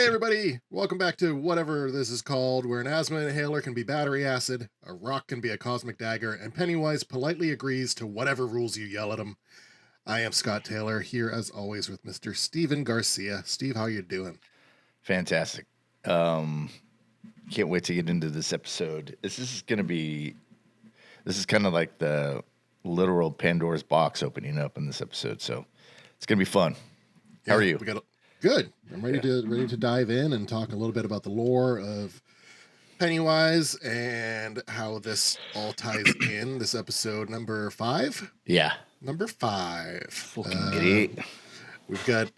everybody, welcome back to whatever this is called, where an asthma inhaler can be battery acid, a rock can be a cosmic dagger, and Pennywise politely agrees to whatever rules you yell at him. I am Scott Taylor, here as always with Mr. Steven Garcia. Steve, how you doing? Fantastic. Um, can't wait to get into this episode. This is kind of like the literal Pandora's box opening up in this episode. So it's going to be fun. How are you? Good. I'm ready to dive in and talk a little bit about the lore of Pennywise and how this all ties in. This episode number 5. Yeah. Number 5. Fucking great. We've got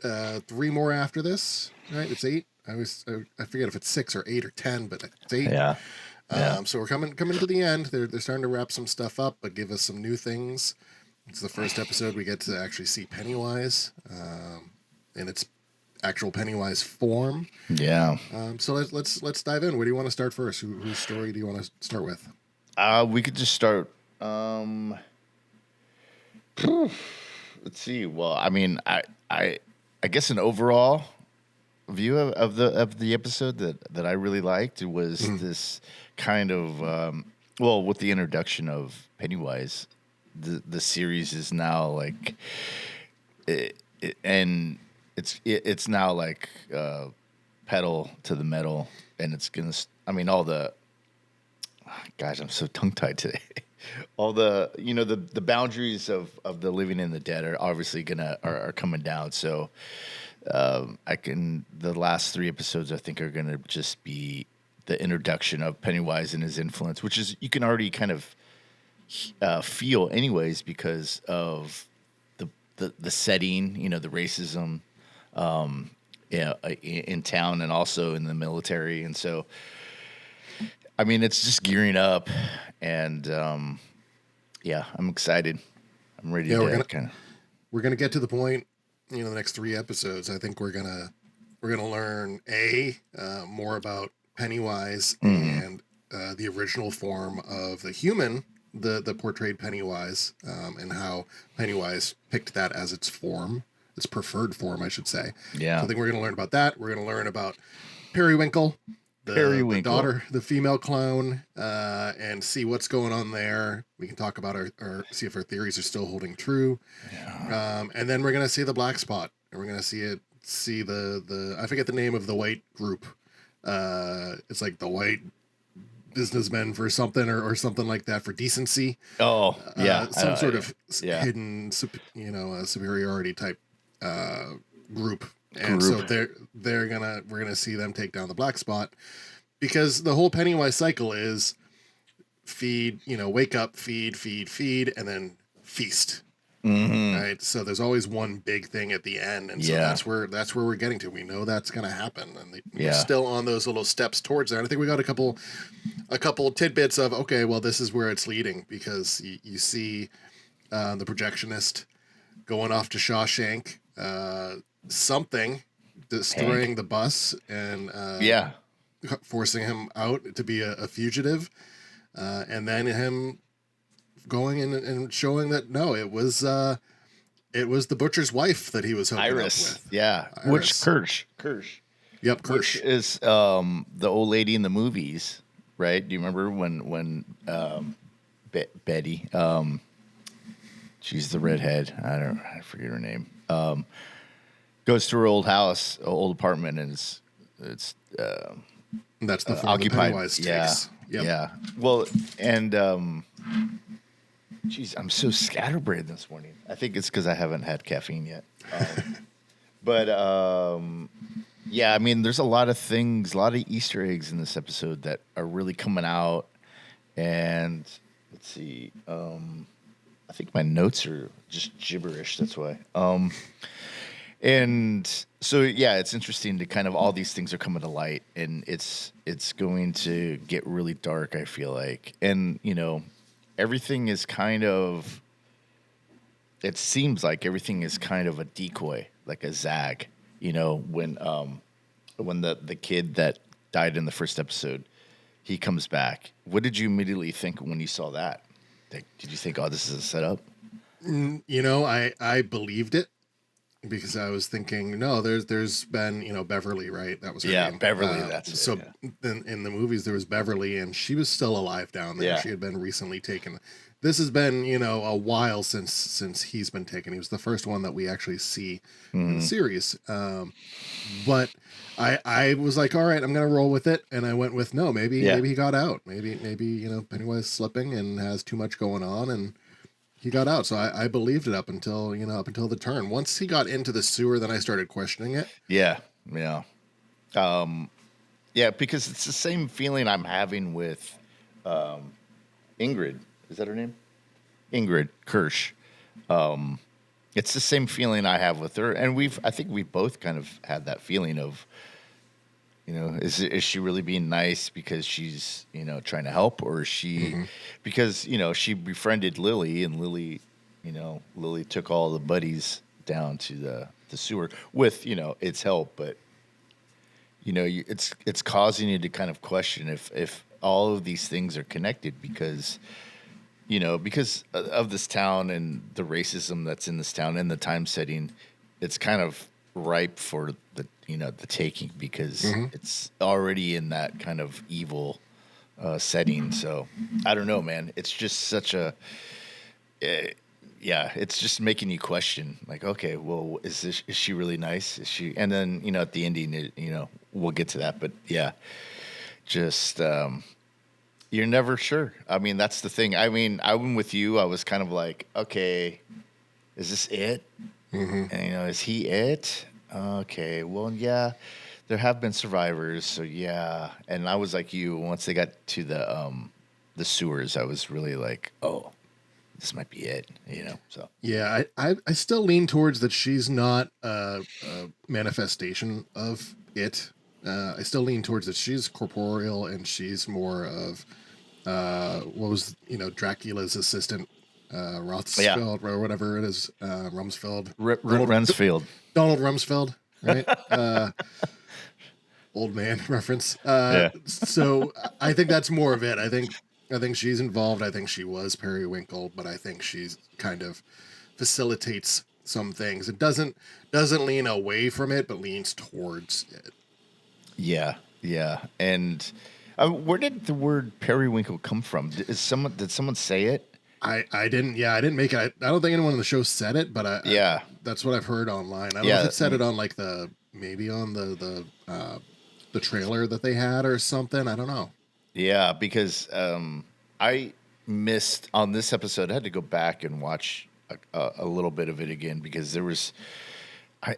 3 more after this, right? It's 8. I forget if it's 6 or 8 or 10, but it's 8. Yeah. So we're coming to the end. They're starting to wrap some stuff up, but give us some new things. It's the first episode we get to actually see Pennywise in its actual Pennywise form. Yeah. So let's dive in. Where do you want to start first? Whose story do you want to start with? We could just start. Let's see. Well, I mean, I guess an overall view of the episode that I really liked was this kind of with the introduction of Pennywise, the series is now like it's now like pedal to the metal, and it's gonna. I mean, all the guys, I'm so tongue tied today. All the the boundaries of the living and the dead are obviously are coming down. So the last 3 episodes I think are gonna just be the introduction of Pennywise and his influence, which is you can already kind of feel anyways because of the setting, the racism in town and also in the military. And so, I mean, it's just gearing up, and I'm excited. I'm ready to We're gonna get to the point, the next 3 episodes. I think we're gonna learn more about Pennywise and the original form of the human, the portrayed Pennywise, and how Pennywise picked that as its form. Its preferred form, I should say. Yeah. So I think we're going to learn about that. We're going to learn about Periwinkle, the daughter, the female clone, and see what's going on there. We can talk about our see if our theories are still holding true. Yeah. And then we're going to see the black spot, and we're going to see the I forget the name of the white group. It's like the white businessmen for something or something like that, for decency. Oh, yeah. Some sort of hidden, superiority type group, and so we're gonna see them take down the black spot, because the whole Pennywise cycle is feed, wake up, feed, and then feast. Right, so there's always one big thing at the end, and so that's where we're getting to. We know that's gonna happen, and we're still on those little steps towards there. And I think we got a couple tidbits of, okay, well, this is where it's leading, because you see the projectionist going off to Shawshank, something destroying the bus and forcing him out to be a fugitive, and then him going in and showing that no, it was the butcher's wife that he was hooking Iris. up with. Yeah, Iris. Which Kirsch. Yep, Kirsch which is the old lady in the movies, right? Do you remember when Betty? She's the redhead. I forget her name. Goes to her old house, old apartment, and it's that's the form occupied. Pennywise takes. Yeah. Well, and geez, I'm so scatterbrained this morning. I think it's because I haven't had caffeine yet. But I mean, there's a lot of things, a lot of Easter eggs in this episode that are really coming out. And let's see. I think my notes are just gibberish. That's why. And so, it's interesting to kind of all these things are coming to light, and it's going to get really dark, I feel like. And, everything is kind of, it seems like everything is kind of a decoy, like a zag, when the kid that died in the first episode, he comes back. What did you immediately think when you saw that? Did you think, oh, this is a setup? I believed it. because I was thinking, no, there's been, Beverly, right? That was her Yeah, name. Beverly. That's it. So Yeah. in the movies there was Beverly, and she was still alive down there. Yeah. She had been recently taken. This has been, a while since he's been taken. He was the first one that we actually see in the Mhm. series. But I was like, all right, I'm gonna roll with it, and I went with no. Maybe Yeah. he got out. Maybe Pennywise slipping and has too much going on, and he got out. So I believed it up until the turn. Once he got into the sewer, then I started questioning it. Yeah. Yeah. Um, yeah, because it's the same feeling I'm having with Ingrid. Is that her name? Ingrid Kirsch. It's the same feeling I have with her, and I think we both kind of had that feeling of, is she really being nice because she's trying to help, or is she Mm-hmm. because she befriended Lily, and Lily took all the buddies down to the sewer with its help, but it's causing you to kind of question if all of these things are connected because of this town and the racism that's in this town and the time setting. It's kind of ripe for the taking because Mm-hmm. it's already in that kind of evil setting. So I don't know, man. It's just such a yeah. It's just making you question, like, okay, well, is she really nice? Is she? And then at the ending, we'll get to that. But yeah, just you're never sure. I mean, that's the thing. I mean, I went with you. I was kind of like, okay, is this it? Mm-hmm. And is he it? Okay, well, yeah, there have been survivors, so yeah. And I was like you. Once they got to the sewers, I was really like, oh, this might be it. So Yeah, I still lean towards that she's not a manifestation of it. I still lean towards that she's corporeal and she's more of what was Dracula's assistant, yeah, Rothschild or whatever it is, Rumsfeld, Donald Rensfield. Donald Rumsfeld, right? Old man reference. Yeah, So I think that's more of it. I think she's involved. I think she was Periwinkle, but I think she's kind of facilitates some things. It doesn't lean away from it, but leans towards it. yeah, yeah. And where did the word periwinkle come from? Did someone say it? I didn't make it. I don't think anyone on the show said it, but Yeah, that's what I've heard online. I don't know if yeah. it said it on like maybe on the trailer that they had or something. I don't know. Yeah, because I missed on this episode. I had to go back and watch a little bit of it again because there was,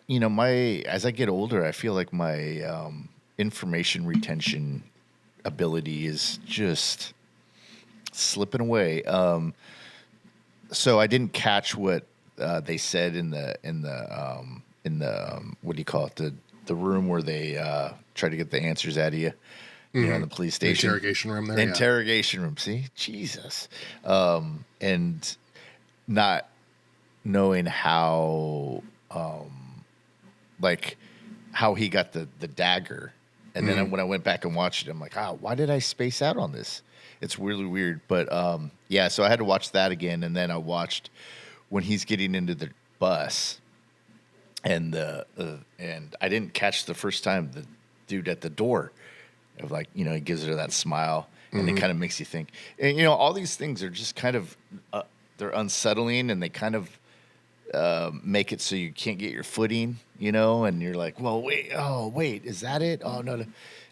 my as I get older, I feel like my information retention ability is just slipping away. So I didn't catch what they said in the what do you call it, the room where they try to get the answers out of you. In the police The station. interrogation room there. The Yeah. interrogation room. See, Jesus, and not knowing how, like, how he got the dagger, and then when I went back and watched it, I'm like, why did I space out on this? It's really weird, but yeah. So I had to watch that again, and then I watched when he's getting into the bus, and and I didn't catch the first time the dude at the door. Of like, he gives her that smile, and it kind of makes you think. And all these things are just kind of they're unsettling, and they kind of make it so you can't get your footing, and you're like, well, wait, is that it? Oh no, no.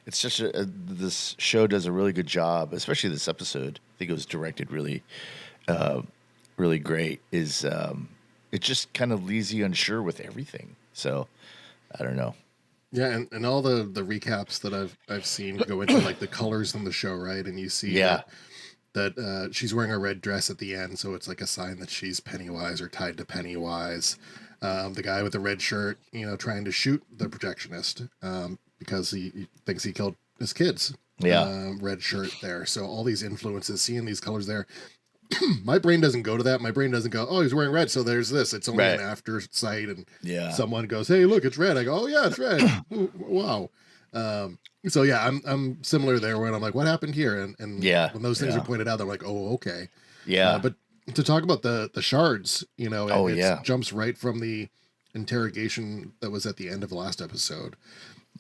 It's just this show does a really good job, especially this episode. I think it was directed really, really great. It just kind of leaves you unsure with everything. So I don't know. Yeah, and all the recaps that I've seen go into like the colors in the show, right? And you see Yeah. that she's wearing a red dress at the end, so it's like a sign that she's Pennywise or tied to Pennywise. The guy with the red shirt, trying to shoot the projectionist because he thinks he killed his kids. Yeah. Red shirt there. So all these influences, seeing these colors there. My brain doesn't go to that. My brain doesn't go, oh, he's wearing red, so there's this. It's only Right. an after sight, and Yeah. someone goes, hey, look, it's red. I go, oh yeah, it's red. Ooh, wow. So yeah, I'm similar there when I'm like, what happened here? And Yeah. when those things Yeah. are pointed out, I'm like, oh, okay. Yeah. But to talk about the shards, Oh, it yeah. jumps right from the interrogation that was at the end of the last episode,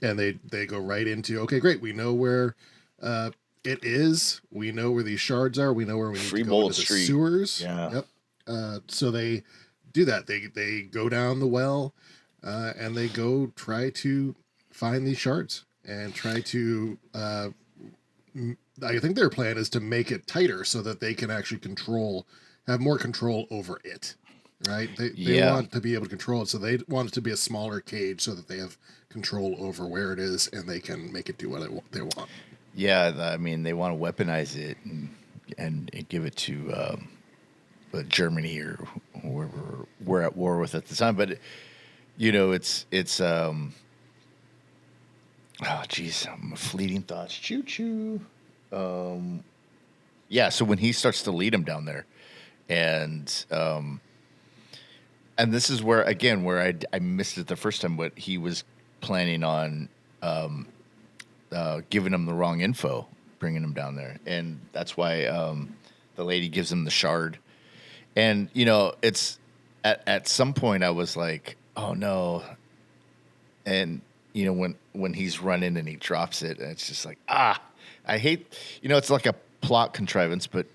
and they go right into, okay, great, we know where it is, we know where these shards are, we know where we need to go into the sewers. Yeah. Yep. So they do that. They go down the well, and they go try to find these shards and try to. I think their plan is to make it tighter so that they can actually have more control over it. Right? They want to be able to control it, so they want it to be a smaller cage so that they have control over where it is and they can make it do what they want. Yeah, I mean, they want to weaponize it and give it to Germany or whoever we're at war with at the time. But it's oh geez, fleeting thoughts. Choo choo. Yeah. So when he starts to lead him down there, and this is where I missed it the first time. What he was planning on giving him the wrong info, bringing him down there, and that's why the lady gives him the shard. And it's at some point I was like, oh no, and when he's running and he drops it, and it's just like, I hate, it's like a plot contrivance, but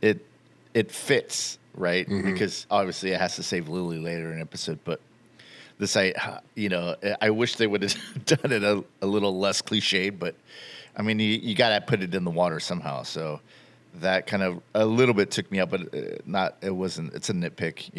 it fits, right? Mm-hmm. Because obviously it has to save Lily later in an episode, but this, I wish they would have done it a little less cliched, but I mean, you got to put it in the water somehow. So that kind of a little bit took me out, but it wasn't, it's a nitpick,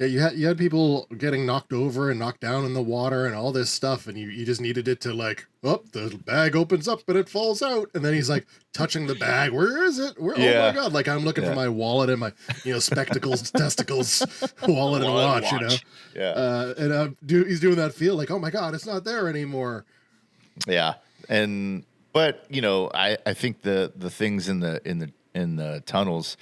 Yeah, you had people getting knocked over and knocked down in the water and all this stuff, and you just needed it to the bag opens up and it falls out, and then he's like touching the bag. Where is it? Oh my god! Like I'm looking for my wallet and my spectacles, testicles, wallet and watch. Yeah. And he's doing that feel like, oh my god, it's not there anymore. Yeah, but I think the things in the tunnels,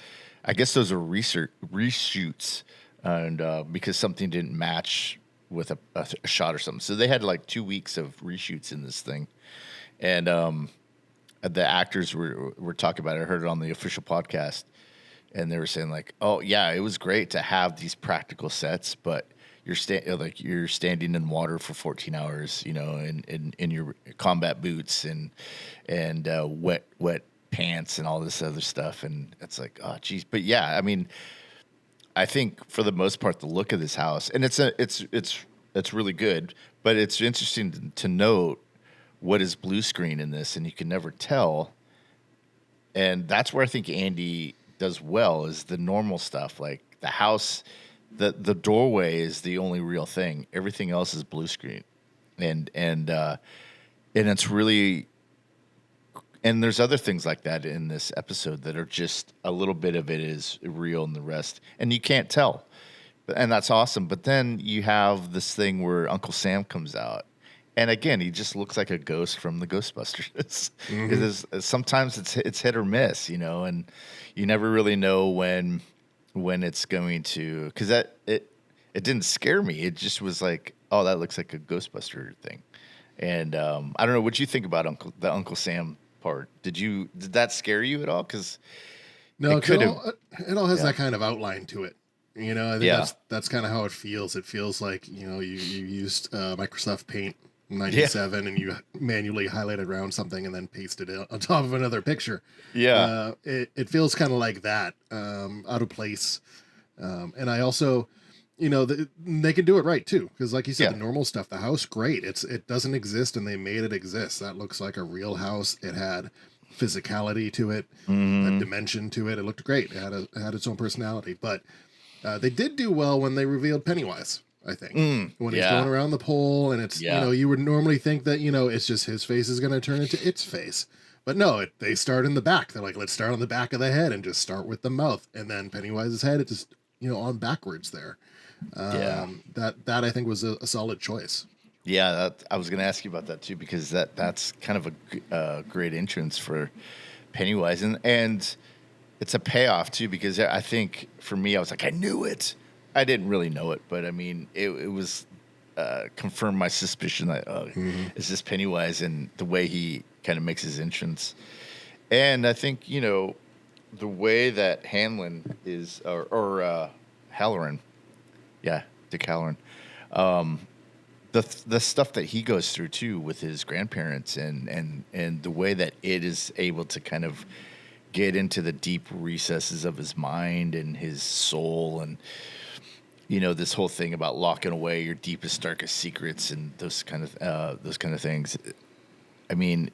I guess those are reshoots. And because something didn't match with a shot or something. So they had like 2 weeks of reshoots in this thing. And the actors were talking about it. I heard it on the official podcast. And they were saying like, oh, yeah, it was great to have these practical sets, but you're standing in water for 14 hours, in your combat boots and wet pants and all this other stuff. And it's like, oh, geez. But yeah, I mean, I think for the most part, the look of this house, and it's really good, but it's interesting to note what is blue screen in this, and you can never tell. And that's where I think Andy does well, is the normal stuff, like the house, the doorway is the only real thing. Everything else is blue screen, and it's really. And there's other things like that in this episode that are just a little bit of it is real and the rest, and you can't tell. And that's awesome. But then you have this thing where Uncle Sam comes out, and again, he just looks like a ghost from the Ghostbusters. Mm-hmm. Sometimes it's hit or miss, and you never really know when it's going to, because it didn't scare me. It just was like, oh, that looks like a Ghostbuster thing. And I don't know, what you think about the Uncle Sam part? Did that scare you at all? Because no, it all has that kind of outline to it. I think that's kind of how it feels. It feels like you used Microsoft Paint 97 and you manually highlighted around something and then pasted it on top of another picture. Yeah, it feels kind of like that, out of place. And I also, they can do it right too, because like you said, the normal stuff, the house, great. It doesn't exist, and they made it exist. That looks like a real house. It had physicality to it, a dimension to it. It looked great. It had its own personality. But they did do well when they revealed Pennywise, I think, when he's going around the pole, and it's you would normally think that it's just his face is going to turn into its face. But no, they start in the back. They're like, let's start on the back of the head and just start with the mouth, and then Pennywise's head, it just on backwards there. That I think was a solid choice. Yeah, I was going to ask you about that too, because that's kind of a great entrance for Pennywise, and it's a payoff too, because I think for me, I was like, I knew it. I didn't really know it, but I mean, it was confirmed my suspicion that is this Pennywise, and the way he kind of makes his entrance, and I think the way that Hanlon is or Halloran. Yeah, Dick Halloran. The stuff that he goes through too with his grandparents and the way that it is able to kind of get into the deep recesses of his mind and his soul, and this whole thing about locking away your deepest darkest secrets and those kind of things. I mean,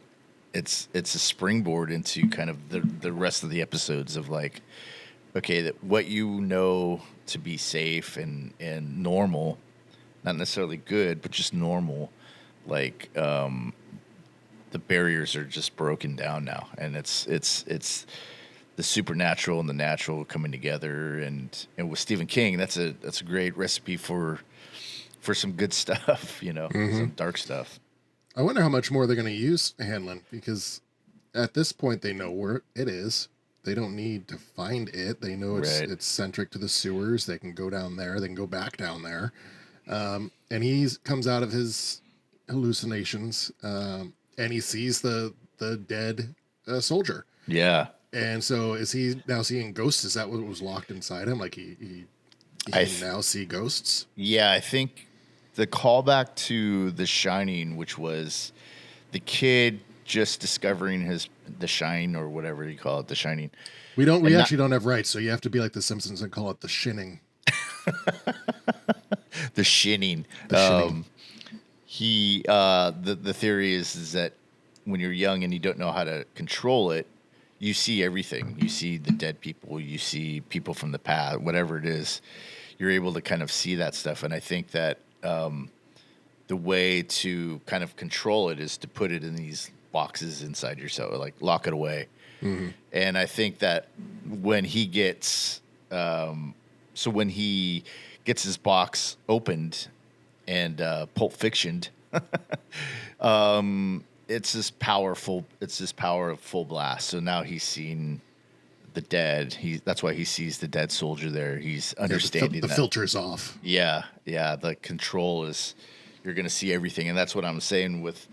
it's a springboard into kind of the rest of the episodes of like, okay, that what to be safe and normal, not necessarily good, but just normal, like the barriers are just broken down now, and it's the supernatural and the natural coming together, and with Stephen King, that's a great recipe for some good stuff, some dark stuff. I wonder how much more they're going to use Hanlon, because at this point they know where it is. They don't need to find it. They know it's centric to the sewers. They can go down there. They can go back down there. And he comes out of his hallucinations, and he sees the dead soldier. Yeah. And so is he now seeing ghosts? Is that what was locked inside him? Like he now see ghosts? Yeah, I think the callback to The Shining, which was the kid just discovering the shine, or whatever you call it, The Shining. We actually don't have rights, so you have to be like the Simpsons and call it The Shinning. The Shinning. The theory is that when you're young and you don't know how to control it, you see everything. You see the dead people. You see people from the past. Whatever it is, you're able to kind of see that stuff. And I think that the way to kind of control it is to put it in these boxes inside yourself, like lock it away. Mm-hmm. And I think that when he gets when he gets his box opened and Pulp Fictioned, it's this power of full blast. So now he's seen the dead. That's why he sees the dead soldier there. He's understanding the filter's off. Yeah. The control is, you're going to see everything. And that's what I'm saying with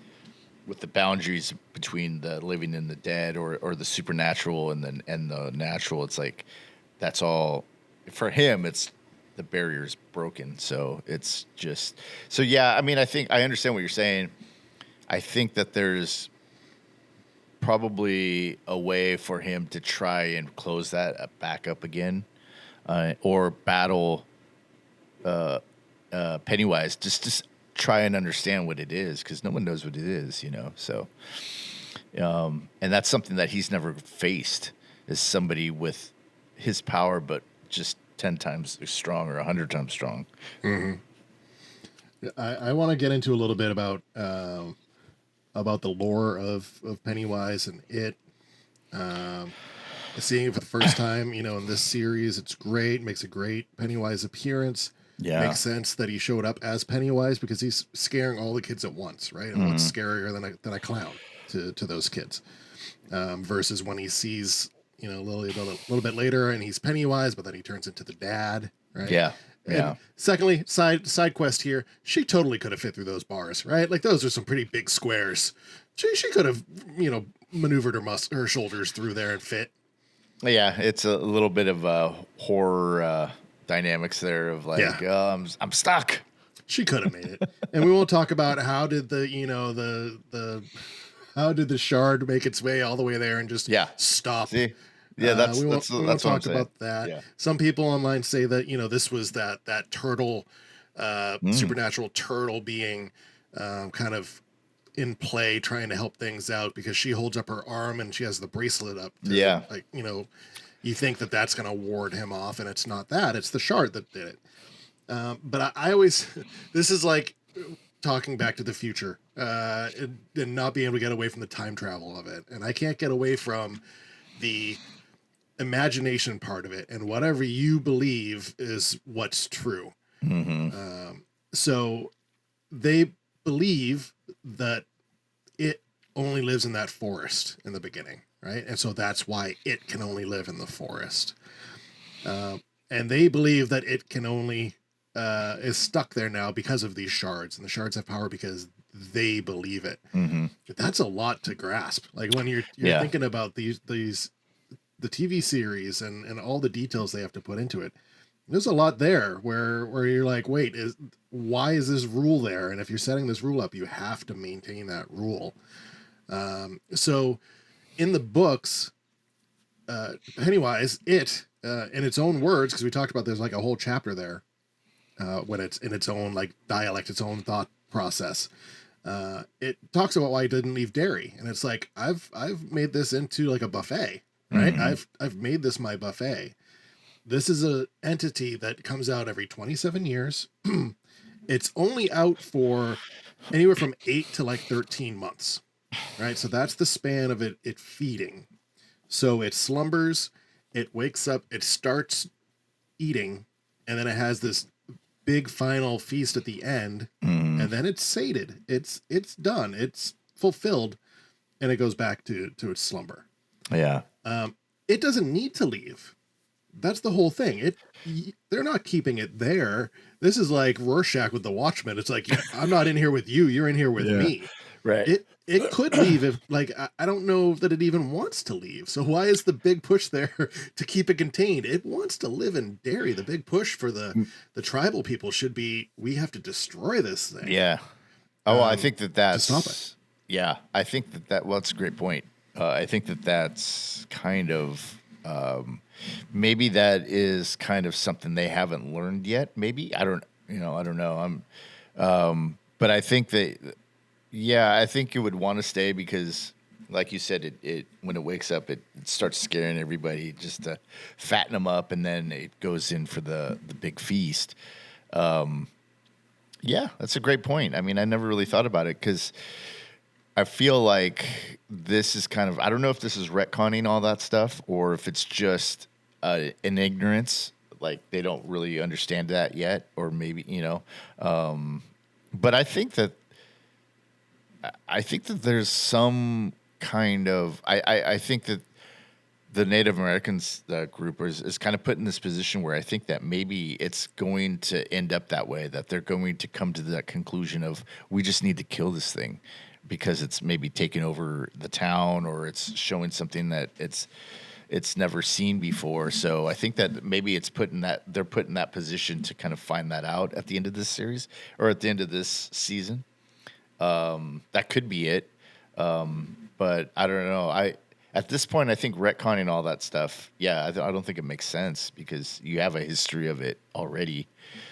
the boundaries between the living and the dead, or the supernatural and the natural. It's like, that's all for him. It's the barrier's broken. So it's just, yeah, I mean, I think I understand what you're saying. I think that there's probably a way for him to try and close that back up again, or battle Pennywise, just to try and understand what it is, because no one knows what it is, So, and that's something that he's never faced, is somebody with his power, but just 10 times strong or 100 times strong. Mm-hmm. I want to get into a little bit about the lore of Pennywise and it. Seeing it for the first time, in this series, it's great. Makes a great Pennywise appearance. Yeah. Makes sense that he showed up as Pennywise because he's scaring all the kids at once, right? And what's scarier than a clown to those kids? Versus when he sees, Lily a little bit later and he's Pennywise, but then he turns into the dad, right? Yeah. And secondly, side quest here, she totally could have fit through those bars, right? Like, those are some pretty big squares. She could have, maneuvered her shoulders through there and fit. Yeah, it's a little bit of horror dynamics there of like, I'm stuck. She could have made it. And we won't talk about how did the shard make its way all the way there and just stop. See? Yeah, we won't talk about that. Yeah. Some people online say that this was that turtle, supernatural turtle being kind of in play, trying to help things out, because she holds up her arm and she has the bracelet up. Like, you think that that's going to ward him off, and it's not that. It's the shard that did it. But I always, this is like talking Back to the Future, and not being able to get away from the time travel of it. And I can't get away from the imagination part of it, and whatever you believe is what's true. Mm-hmm. So they believe that it only lives in that forest in the beginning, right? And so that's why it can only live in the forest. And they believe that it can only is stuck there now because of these shards, and the shards have power because they believe it. Mm-hmm. That's a lot to grasp. Like, when you're thinking about the TV series and all the details they have to put into it, There's a lot there where you're like, wait, why is this rule there? And if you're setting this rule up, you have to maintain that rule. So in the books, Pennywise, in its own words, because we talked about there's like a whole chapter there when it's in its own like dialect, its own thought process. It talks about why he didn't leave Derry, and it's like I've made this into like a buffet, right? I've made this my buffet. This is a entity that comes out every 27 years. It's only out for anywhere from 8 to like 13 months, right? So that's the span of it feeding. So it slumbers, it wakes up, it starts eating, and then it has this big final feast at the end, and then it's sated. It's done. It's fulfilled, and it goes back to its slumber. Yeah. It doesn't need to leave. That's the whole thing. They're not keeping it there. This is like Rorschach with the Watchmen. It's like, I'm not in here with you. You're in here with me. Right. It could leave if like I don't know that it even wants to leave. So why is the big push there to keep it contained? It wants to live in Derry. The big push for the tribal people should be we have to destroy this thing. Yeah. Oh, I think that's to stop it. Yeah, I think that well, that's a great point. I think that's kind of maybe that is kind of something they haven't learned yet. Maybe I don't know. But I think that I think it would want to stay because, like you said, it when it wakes up, it starts scaring everybody just to fatten them up, and then it goes in for the big feast. Yeah, that's a great point. I mean, I never really thought about it because I feel like this is kind of, I don't know if this is retconning all that stuff or if it's just an ignorance, like they don't really understand that yet, or maybe, but I think that there's some kind of, I think that the Native Americans group is kind of put in this position where I think that maybe it's going to end up that way, that they're going to come to that conclusion of we just need to kill this thing because it's maybe taking over the town or it's showing something that it's never seen before. So I think that maybe they're put in that position to kind of find that out at the end of this series or at the end of this season. That could be it. But I don't know. At this point, I think retconning all that stuff, I don't think it makes sense because you have a history of it already.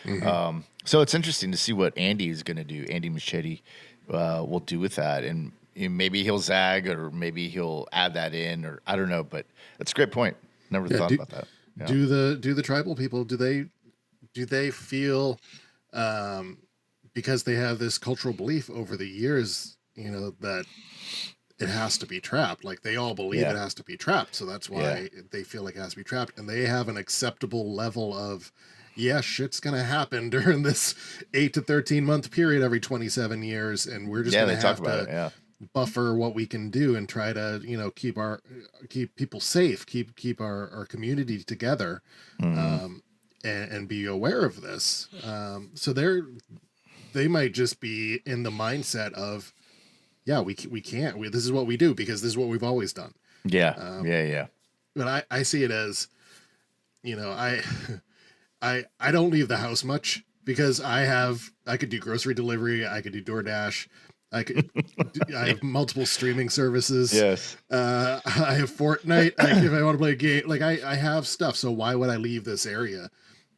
Mm-hmm. So it's interesting to see what Andy is going to do. Andy Machete will do with that, and maybe he'll zag, or maybe he'll add that in, or I don't know. But that's a great point. Never thought about that. Yeah. Do the tribal people do they feel because they have this cultural belief over the years, that it has to be trapped. Like they all believe it has to be trapped. So that's why they feel like it has to be trapped. And they have an acceptable level of, shit's going to happen during this 8 to 13 month period every 27 years. And we're just going to have to buffer what we can do and try to, keep people safe, keep our community together, and be aware of this. So they might just be in the mindset of, we can't. This is what we do because this is what we've always done. Yeah. But I see it as, I don't leave the house much because I could do grocery delivery. I could do DoorDash. I have multiple streaming services. Yes. I have Fortnite. If I want to play a game, like I have stuff. So why would I leave this area?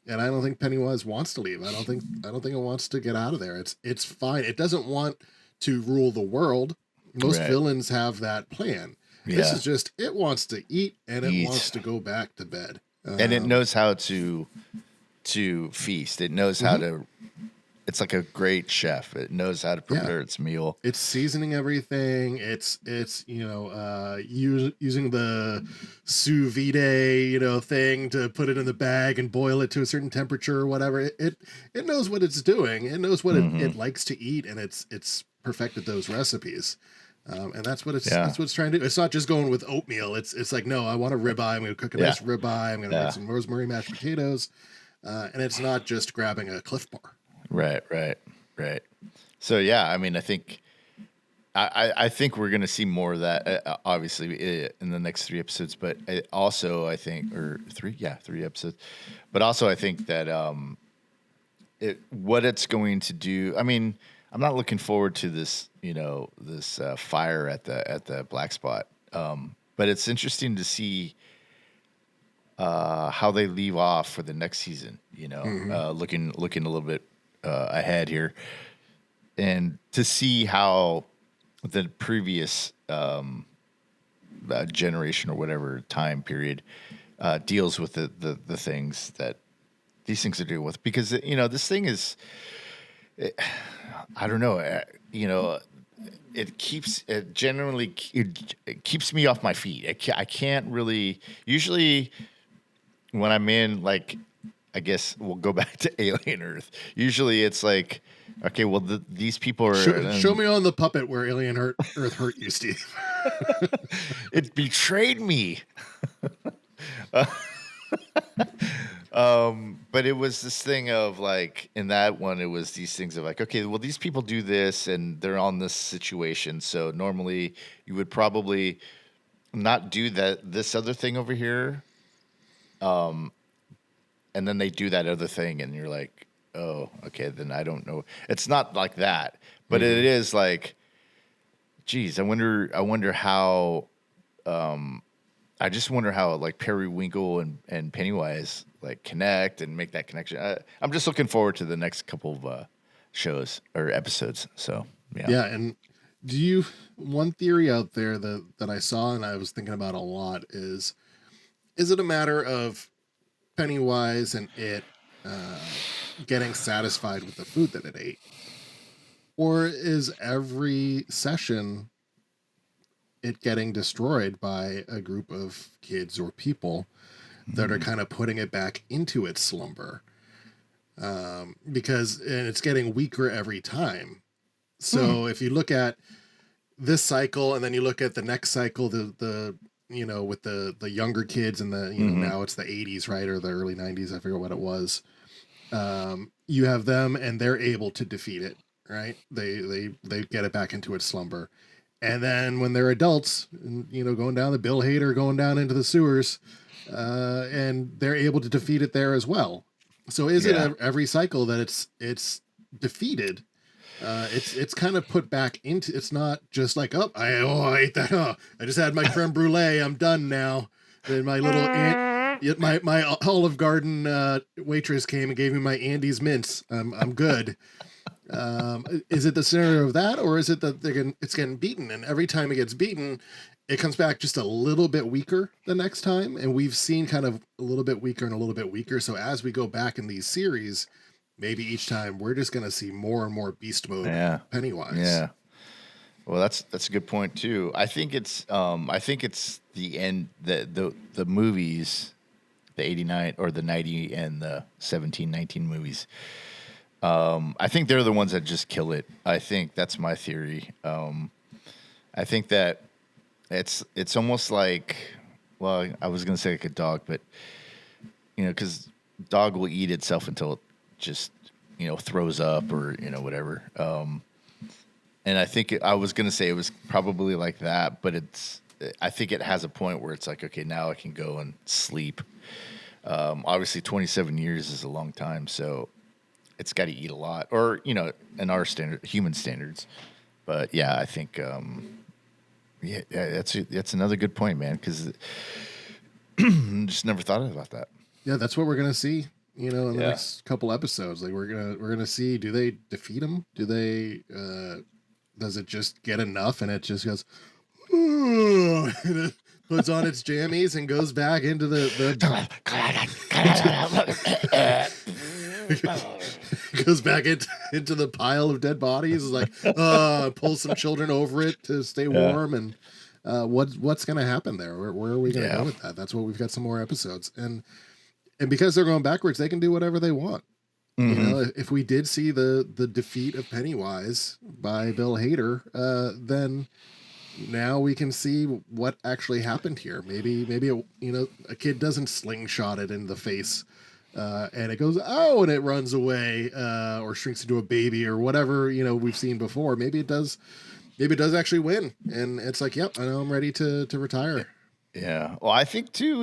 And I don't think Pennywise wants to leave. I don't think it wants to get out of there. It's fine. It doesn't want to rule the world. Most villains have that plan. This is just, it wants to eat and it wants to go back to bed. And it knows how to feast. It knows how to, it's like a great chef. It knows how to prepare its meal. It's seasoning everything. It's using the sous vide, thing to put it in the bag and boil it to a certain temperature or whatever. It knows what it's doing. It knows what it likes to eat, and it's perfected those recipes. And that's what it's trying to do. It's not just going with oatmeal. It's like, no, I want a ribeye. I'm going to cook a nice ribeye. I'm going to make some rosemary mashed potatoes. And it's not just grabbing a Cliff Bar. Right. So, I mean, I think I think we're going to see more of that, obviously, in the next 3 episodes. But also, I think, or three, yeah, 3 episodes. But also, I think that what it's going to do. I mean, I'm not looking forward to this, this fire at the black spot. But it's interesting to see how they leave off for the next season. Looking a little bit ahead here, and to see how the previous generation or whatever time period deals with the things that these things are dealing with, because this thing is, I don't know, it keeps me off my feet. I can't really usually when I'm in, like, I guess we'll go back to Alien Earth. Usually it's like, okay, well, these people are. Show me on the puppet where Alien Earth hurt you, Steve. It betrayed me. But it was this thing of, like, in that one, it was these things of like, okay, well, these people do this and they're on this situation. So normally you would probably not do this other thing over here. And then they do that other thing, and you're like, oh, okay, then I don't know. It's not like that, but it is like, geez, I wonder how, I just wonder how, like, Periwinkle and Pennywise, like, connect and make that connection. I'm just looking forward to the next couple of shows or episodes. So yeah. Yeah, and one theory out there that I saw and I was thinking about a lot is it a matter of Pennywise and it getting satisfied with the food that it ate? Or is every session it getting destroyed by a group of kids or people that are kind of putting it back into its slumber? Because it's getting weaker every time. So if you look at this cycle and then you look at the next cycle, the with the younger kids and the, now it's the 80s, right? Or the early 90s. I forget what it was. You have them and they're able to defeat it, right? They get it back into its slumber. And then when they're adults, going down the Bill Hader, going down into the sewers, and they're able to defeat it there as well. So is it every cycle that it's defeated? It's kind of put back into. It's not just like, I ate that. Oh, I just had my creme brulee. I'm done now. Then my little my Olive Garden waitress came and gave me my Andes mints. I'm good. Is it the scenario of that, or is it that it's getting beaten, and every time it gets beaten, it comes back just a little bit weaker the next time, and we've seen kind of a little bit weaker and a little bit weaker. So as we go back in these series, maybe each time we're just going to see more and more beast mode Pennywise. Yeah. Well, that's a good point too. I think it's the end, the movies, the 89 or the 90 and the 17-19 movies. I think they're the ones that just kill it. I think that's my theory. I think that it's almost like, well, I was going to say like a dog, but because dog will eat itself until it just throws up or whatever. And I think I was going to say it was probably like that, but I think it has a point where it's like, okay, now I can go and sleep. Obviously 27 years is a long time, so it's got to eat a lot, or in our human standards. But yeah, I think that's another good point, man, because just never thought about that. Yeah, that's what we're gonna see. In the next couple episodes, like we're gonna see, do they defeat him? Do they? Does it just get enough and it just goes, and it puts on its jammies and goes back into goes back into the pile of dead bodies, like pulls some children over it to stay warm, and what's gonna happen there? Where are we gonna go with that? That's what we've got, some more episodes, and because they're going backwards, they can do whatever they want. If we did see the defeat of Pennywise by Bill Hader, then now we can see what actually happened here. Maybe a kid doesn't slingshot it in the face, and it goes, oh, and it runs away, or shrinks into a baby or whatever we've seen before. Maybe it does maybe it does actually win, and it's like, yep, I know I'm ready to retire. Yeah. Well, I think too.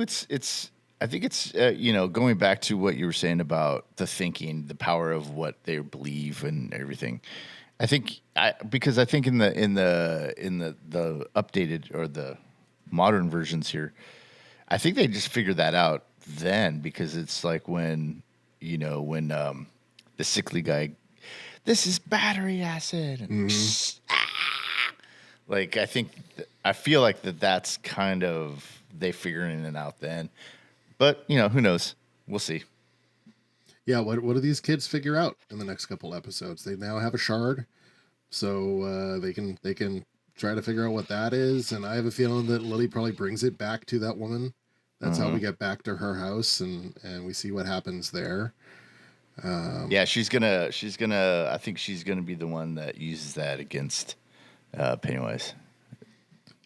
I think it's going back to what you were saying about the thinking, the power of what they believe and everything. Because I think in the updated or the modern versions here, I think they just figured that out then, because it's like when the sickly guy, this is battery acid, and like I feel like that's kind of they figuring it out then. But who knows? We'll see. Yeah, what do these kids figure out in the next couple episodes? They now have a shard, so they can try to figure out what that is. And I have a feeling that Lily probably brings it back to that woman. That's how we get back to her house, and we see what happens there. Yeah, she's gonna. I think she's gonna be the one that uses that against Pennywise.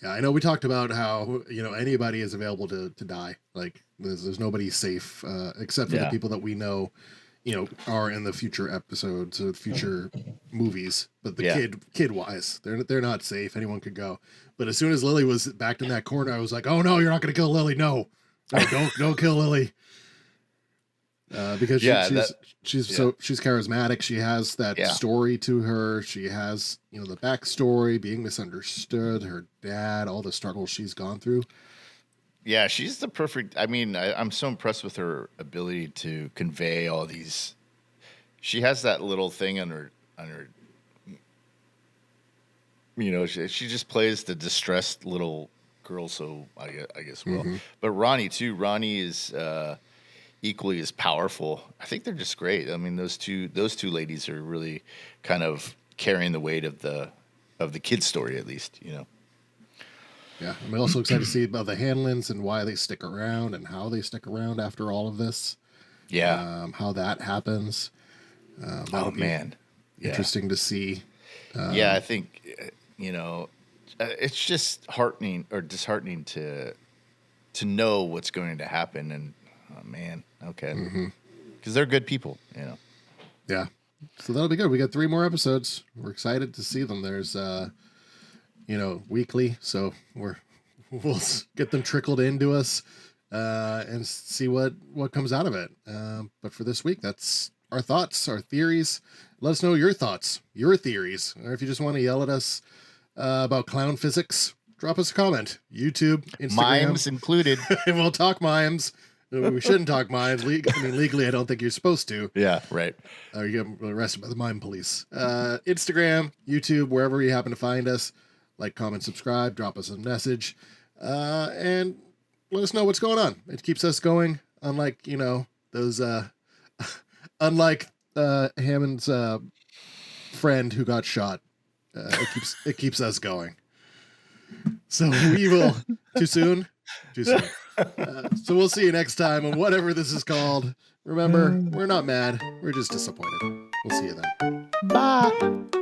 Yeah, I know we talked about how anybody is available to die. Like there's nobody safe except for the people that we know, are in the future episodes or future movies. But the kid wise, they're not safe. Anyone could go. But as soon as Lily was backed in that corner, I was like, oh no, you're not gonna kill Lily. No, don't kill Lily. Because she's charismatic. She has that story to her. She has the backstory, being misunderstood, her dad, all the struggles she's gone through. Yeah, she's the perfect. I mean, I'm so impressed with her ability to convey all these. She has that little thing on her. She just plays the distressed little girl so I guess well. But Ronnie too. Ronnie is equally as powerful. I think they're just great. I mean, those two ladies are really kind of carrying the weight of the kid's story, at least. Yeah, I'm also excited to see about the Hanlons and why they stick around and how they stick around after all of this. Yeah, how that happens. Interesting to see. I think it's just heartening or disheartening to know what's going to happen, and okay, because they're good people, Yeah, so that'll be good. We got 3 more episodes. We're excited to see them. There's weekly, so we'll get them trickled into us and see what comes out of it. But for this week, that's our thoughts, our theories. Let us know your thoughts, your theories, or if you just want to yell at us about clown physics, drop us a comment. YouTube, Instagram, mimes included. We'll talk mimes. We shouldn't talk mimes. Legally, I don't think you're supposed to. Yeah, right. Or you get arrested by the mime police. Instagram, YouTube, wherever you happen to find us. Like, comment, subscribe, drop us a message, and let us know what's going on. It keeps us going. Unlike those, unlike Hammond's friend who got shot. It keeps us going. So we will too soon. So we'll see you next time on whatever this is called. Remember, we're not mad. We're just disappointed. We'll see you then. Bye.